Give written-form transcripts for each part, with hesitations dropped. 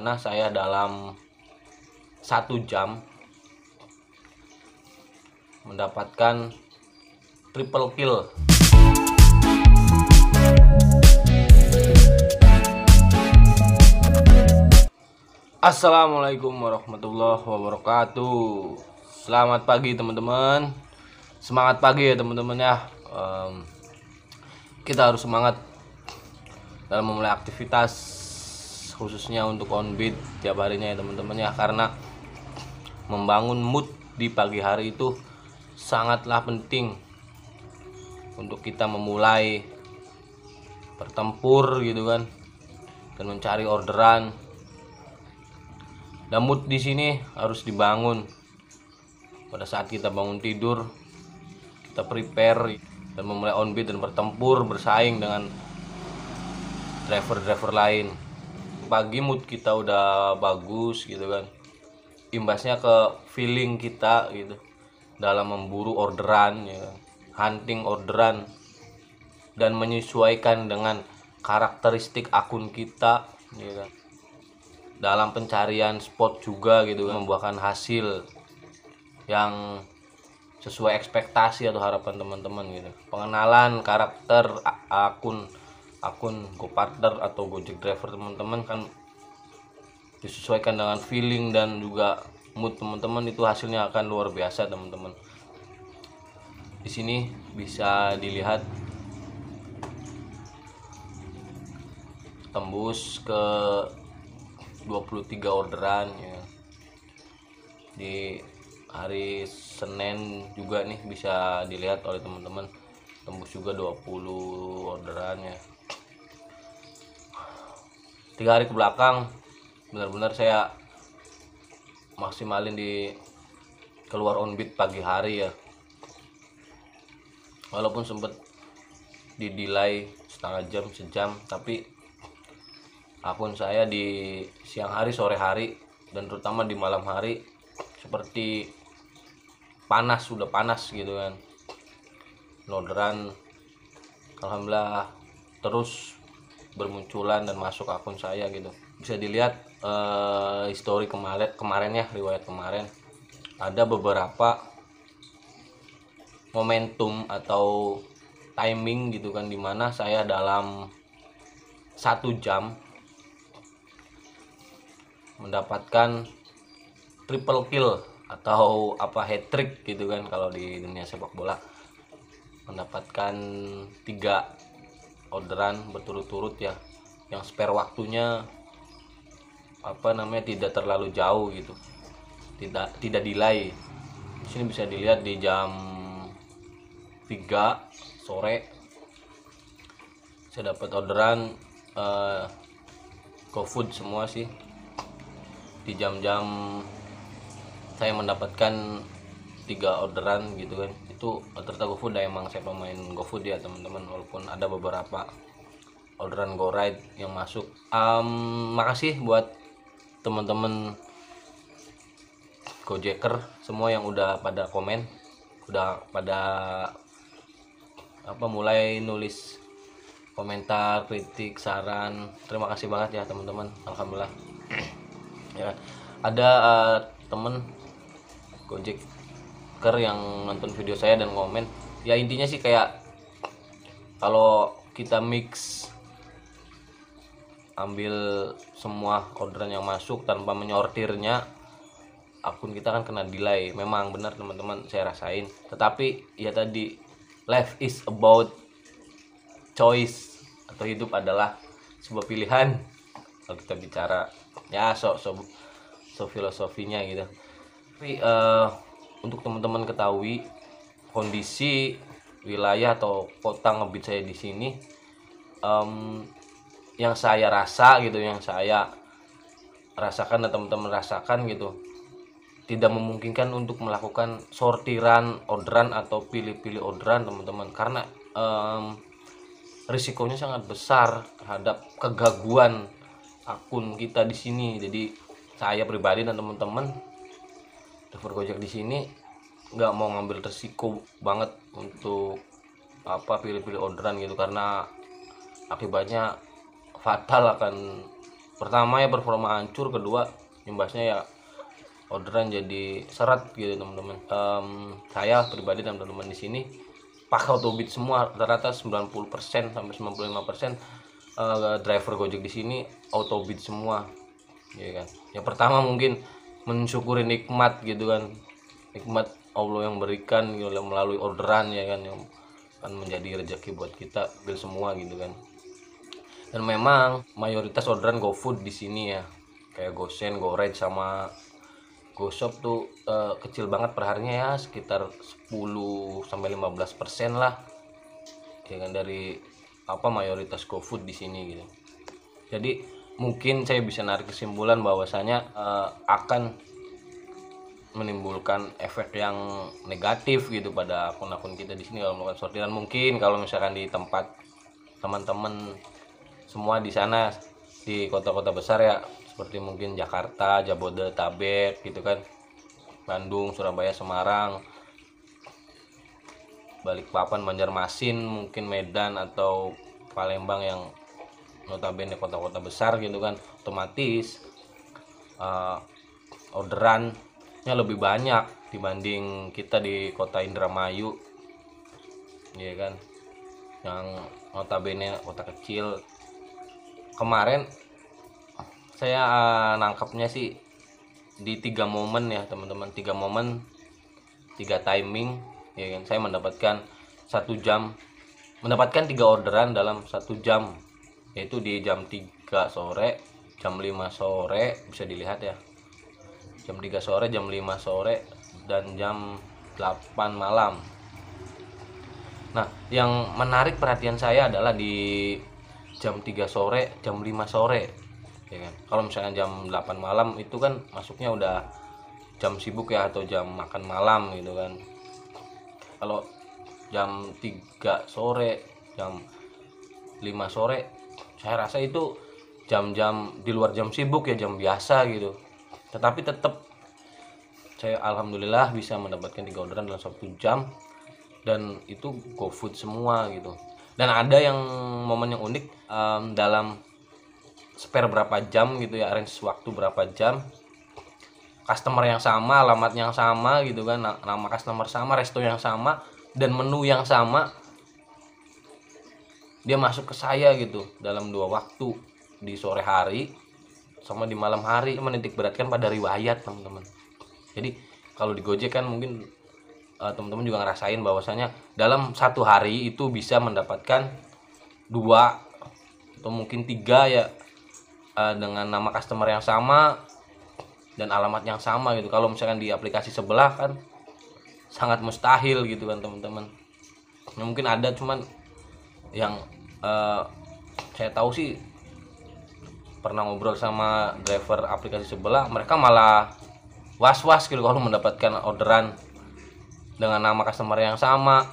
Karena saya dalam 1 jam mendapatkan triple kill. Assalamualaikum warahmatullahi wabarakatuh. Selamat pagi teman-teman. Semangat pagi ya teman-teman ya. Kita harus semangat dalam memulai aktivitas, khususnya untuk on-beat tiap harinya ya teman-teman ya. Karena membangun mood di pagi hari itu sangatlah penting untuk kita memulai bertempur gitu kan, dan mencari orderan. Dan mood di sini harus dibangun pada saat kita bangun tidur, kita prepare dan memulai on beat dan bertempur bersaing dengan driver-driver lain. Pagi mood kita udah bagus gitu kan, imbasnya ke feeling kita gitu dalam memburu orderan ya, hunting orderan dan menyesuaikan dengan karakteristik akun kita ya kan. Dalam pencarian spot juga gitu kan, membuahkan hasil yang sesuai ekspektasi atau harapan teman-teman gitu. Pengenalan karakter akun GoPartner atau Gojek driver teman-teman kan disesuaikan dengan feeling dan juga mood teman-teman, itu hasilnya akan luar biasa teman-teman. Di sini bisa dilihat tembus ke 23 orderan ya. Di hari Senin juga nih bisa dilihat oleh teman-teman, tembus juga 20 orderannya. 3 hari ke belakang benar-benar saya maksimalin di keluar on beat pagi hari ya. Walaupun sempat di delay setengah jam, sejam, tapi akun saya di siang hari, sore hari, dan terutama di malam hari seperti panas, sudah panas gitu kan. Orderan alhamdulillah terus bermunculan dan masuk akun saya gitu. Bisa dilihat histori kemarin ya, riwayat kemarin ada beberapa momentum atau timing gitu kan, dimana saya dalam 1 jam mendapatkan triple kill atau hat trick gitu kan kalau di dunia sepak bola. Mendapatkan 3 orderan berturut-turut ya, yang spare waktunya tidak terlalu jauh gitu, tidak delay. Di sini bisa dilihat di jam 3 sore saya dapat orderan GoFood semua sih. Di jam-jam saya mendapatkan 3 orderan gitu kan, itu ternyata GoFood. Emang saya pemain GoFood ya teman-teman, walaupun ada beberapa orderan GoRide yang masuk. Makasih buat teman-teman Gojeker semua yang udah pada komen, udah pada mulai nulis komentar, kritik, saran. Terima kasih banget ya teman-teman, alhamdulillah. Ya, ada temen Gojeker yang nonton video saya dan komen. Ya intinya sih kayak kalau kita mix, ambil semua orderan yang masuk tanpa menyortirnya, akun kita kan kena delay. Memang benar teman-teman, saya rasain. Tetapi ya tadi, life is about choice, atau hidup adalah sebuah pilihan. Kalau kita bicara ya so filosofinya gitu. Tapi untuk teman-teman ketahui kondisi wilayah atau kota ngebeat saya di sini, yang saya rasa gitu, yang saya rasakan dan teman-teman rasakan gitu, tidak memungkinkan untuk melakukan sortiran orderan atau pilih-pilih orderan teman-teman, karena risikonya sangat besar terhadap kegaguan akun kita di sini. Jadi saya pribadi dan teman-teman driver Gojek di sini nggak mau ngambil risiko banget untuk pilih-pilih orderan gitu, karena akibatnya fatal akan Pertama ya performa hancur, kedua imbasnya ya orderan jadi seret gitu teman-teman. Saya pribadi dan teman-teman di sini pakai autobit semua, rata-rata 90% sampai 95% driver Gojek di sini autobit semua, ya kan. Yang pertama mungkin mensyukuri nikmat gitu kan, nikmat Allah yang berikan gitu, melalui orderan ya kan, yang akan menjadi rezeki buat kita bil semua gitu kan. Dan memang mayoritas orderan GoFood di sini ya, kayak GoSend, GoRide sama GoShop tuh kecil banget perharinya ya, sekitar 10 sampai 15% lah ya kan, dari mayoritas GoFood di sini gitu. Jadi mungkin saya bisa narik kesimpulan bahwasanya akan menimbulkan efek yang negatif gitu pada akun-akun kita di sini kalau melakukan sortiran. Mungkin kalau misalkan di tempat teman-teman semua di sana di kota-kota besar ya, seperti mungkin Jakarta, Jabodetabek gitu kan, Bandung, Surabaya, Semarang, Balikpapan, Banjarmasin, mungkin Medan atau Palembang yang notabene kota-kota besar gitu kan, otomatis orderannya lebih banyak dibanding kita di kota Indramayu ya kan, yang notabene kota kecil. Kemarin saya nangkapnya sih di 3 momen ya teman-teman, 3 momen, 3 timing ya kan. Saya mendapatkan 1 jam, mendapatkan 3 orderan dalam 1 jam, yaitu di jam 3 sore, jam 5 sore, bisa dilihat ya, jam 3 sore, jam 5 sore, dan jam 8 malam. Nah, yang menarik perhatian saya adalah di jam 3 sore, jam 5 sore ya kan. Kalau misalnya jam 8 malam itu kan masuknya udah jam sibuk ya, atau jam makan malam gitu kan. Kalau jam 3 sore, jam 5 sore, saya rasa itu jam-jam di luar jam sibuk ya, jam biasa gitu. Tetapi tetap saya alhamdulillah bisa mendapatkan 3 orderan dalam 1 jam, dan itu GoFood semua gitu. Dan ada yang momen yang unik, dalam spare berapa jam gitu ya, range waktu berapa jam, customer yang sama, alamat yang sama gitu kan, nama customer sama, resto yang sama, dan menu yang sama, dia masuk ke saya gitu dalam 2 waktu, di sore hari sama di malam hari, menitik beratkan pada riwayat teman-teman. Jadi kalau di Gojek kan mungkin teman-teman juga ngerasain bahwasanya dalam 1 hari itu bisa mendapatkan 2 atau mungkin 3 ya, dengan nama customer yang sama dan alamat yang sama gitu. Kalau misalkan di aplikasi sebelah kan sangat mustahil gitu kan teman-teman. Ya, mungkin ada, cuman yang saya tahu sih, pernah ngobrol sama driver aplikasi sebelah, mereka malah was-was gitu kalau mendapatkan orderan dengan nama customer yang sama,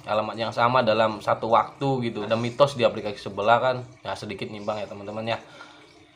alamat yang sama dalam 1 waktu gitu. Ada mitos di aplikasi sebelah kan ya, sedikit nimbang ya teman-teman ya,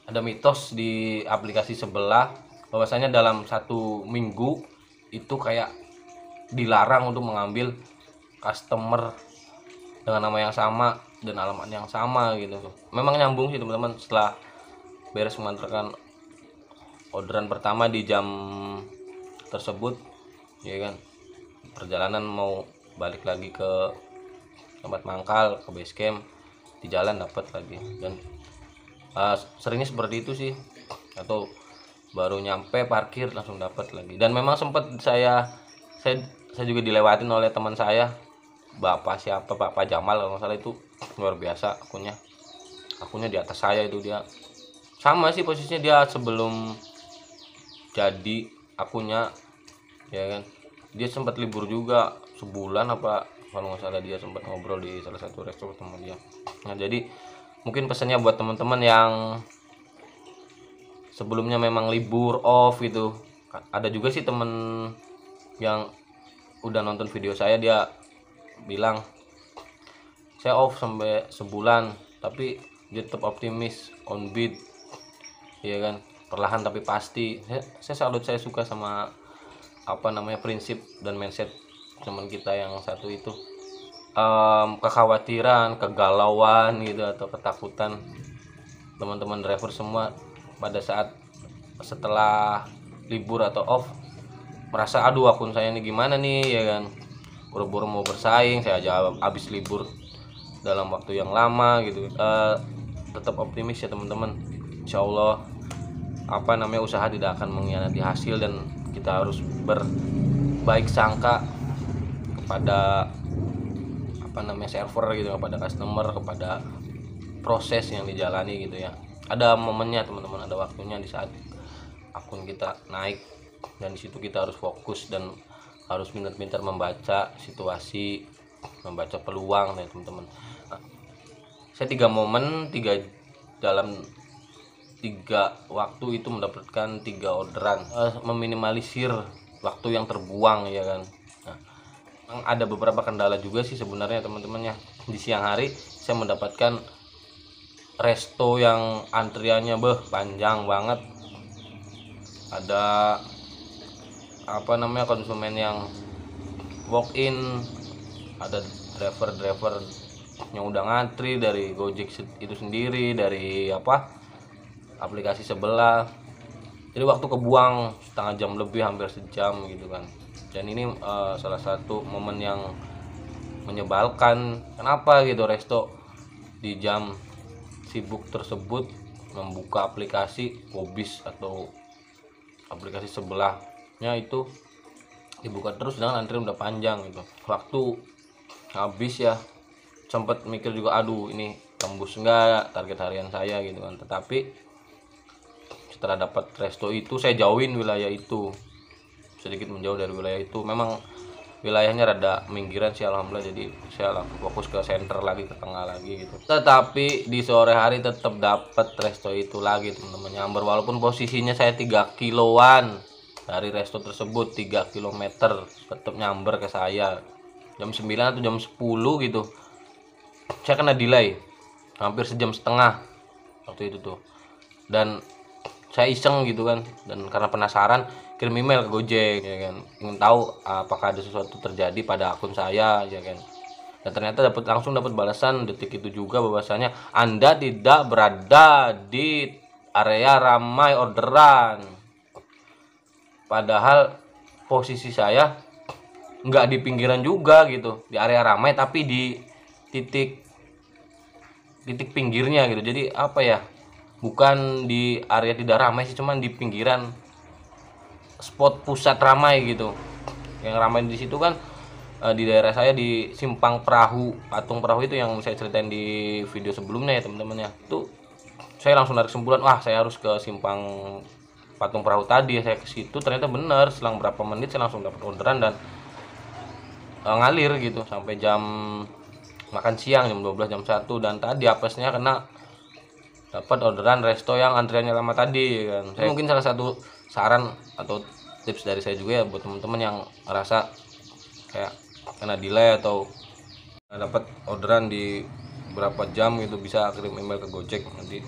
ada mitos di aplikasi sebelah bahwasanya dalam 1 minggu itu kayak dilarang untuk mengambil customer dengan nama yang sama dan alamat yang sama gitu. Memang nyambung sih teman-teman, setelah beres mengantarkan orderan pertama di jam tersebut ya kan, perjalanan mau balik lagi ke tempat mangkal, ke base camp, di jalan dapat lagi. Dan seringnya seperti itu sih, atau baru nyampe parkir langsung dapat lagi. Dan memang sempat saya juga dilewatin oleh teman saya, Bapak Jamal kalau nggak salah, itu luar biasa akunnya di atas saya itu. Dia sama sih posisinya, dia sebelum jadi akunnya ya kan, dia sempat libur juga sebulan apa kalau nggak salah. Dia sempat ngobrol di salah satu resto sama dia. Nah, jadi mungkin pesannya buat teman-teman yang sebelumnya memang libur off gitu. Ada juga sih temen yang udah nonton video saya, dia bilang saya off sampai sebulan tapi dia tetap optimis, on beat ya kan, perlahan tapi pasti. Saya salut, saya suka sama prinsip dan mindset teman kita yang satu itu. Kekhawatiran, kegalauan gitu atau ketakutan teman-teman driver semua pada saat setelah libur atau off merasa aduh akun saya ini gimana nih ya kan, buru-buru mau bersaing, saya aja habis libur dalam waktu yang lama gitu. Tetap optimis ya teman-teman, insya Allah usaha tidak akan mengkhianati hasil, dan kita harus berbaik sangka kepada server gitu, kepada customer, kepada proses yang dijalani gitu ya. Ada momennya teman-teman, ada waktunya di saat akun kita naik, dan di situ kita harus fokus dan harus pintar-pintar membaca situasi, membaca peluang ya teman-teman. Saya dalam 3 waktu itu mendapatkan 3 orderan, meminimalisir waktu yang terbuang ya kan. Ada beberapa kendala juga sih sebenarnya teman-teman ya. Di siang hari saya mendapatkan resto yang antriannya panjang banget. Ada konsumen yang walk in, ada driver yang udah ngantri dari Gojek itu sendiri, dari aplikasi sebelah. Jadi waktu kebuang setengah jam lebih, hampir sejam gitu kan. Dan ini salah satu momen yang menyebalkan. Kenapa gitu resto di jam sibuk tersebut membuka aplikasi Wobis atau aplikasi sebelahnya itu dibuka terus, dengan antri udah panjang gitu. Waktu habis ya, sempat mikir juga aduh ini tembus enggak target harian saya gitu kan. Tetapi setelah dapat resto itu saya jauhin wilayah itu, sedikit menjauh dari wilayah itu. Memang wilayahnya rada minggiran sih alhamdulillah, jadi saya fokus ke center lagi, ke tengah lagi gitu. Tetapi di sore hari tetap dapat resto itu lagi teman-teman, nyamber, walaupun posisinya saya 3 kiloan dari resto tersebut, 3 kilometer, tetap nyamber ke saya. Jam 9 atau jam 10 gitu saya kena delay hampir sejam setengah waktu itu tuh. Dan saya iseng gitu kan, dan karena penasaran kirim email ke Gojek ya kan, ingin tahu apakah ada sesuatu terjadi pada akun saya ya kan. Dan ternyata langsung dapat balasan detik itu juga, bahwasanya Anda tidak berada di area ramai orderan. Padahal posisi saya nggak di pinggiran juga gitu, di area ramai, tapi di titik pinggirnya gitu. Jadi bukan di area tidak ramai sih, cuman di pinggiran spot pusat ramai gitu. Yang ramai di situ kan di daerah saya di Simpang Perahu, Patung Perahu itu yang saya ceritain di video sebelumnya ya teman-teman ya. Itu saya langsung narik kesimpulan, saya harus ke Simpang Patung Perahu tadi. Saya ke situ, ternyata benar, selang berapa menit saya langsung dapat orderan dan ngalir gitu sampai jam makan siang, jam 12, jam 1. Dan tadi apesnya kena dapat orderan resto yang antriannya lama tadi kan. Saya mungkin salah satu saran atau tips dari saya juga ya buat teman-teman yang ngerasa kayak kena delay atau dapat orderan di berapa jam gitu, bisa kirim email ke Gojek, nanti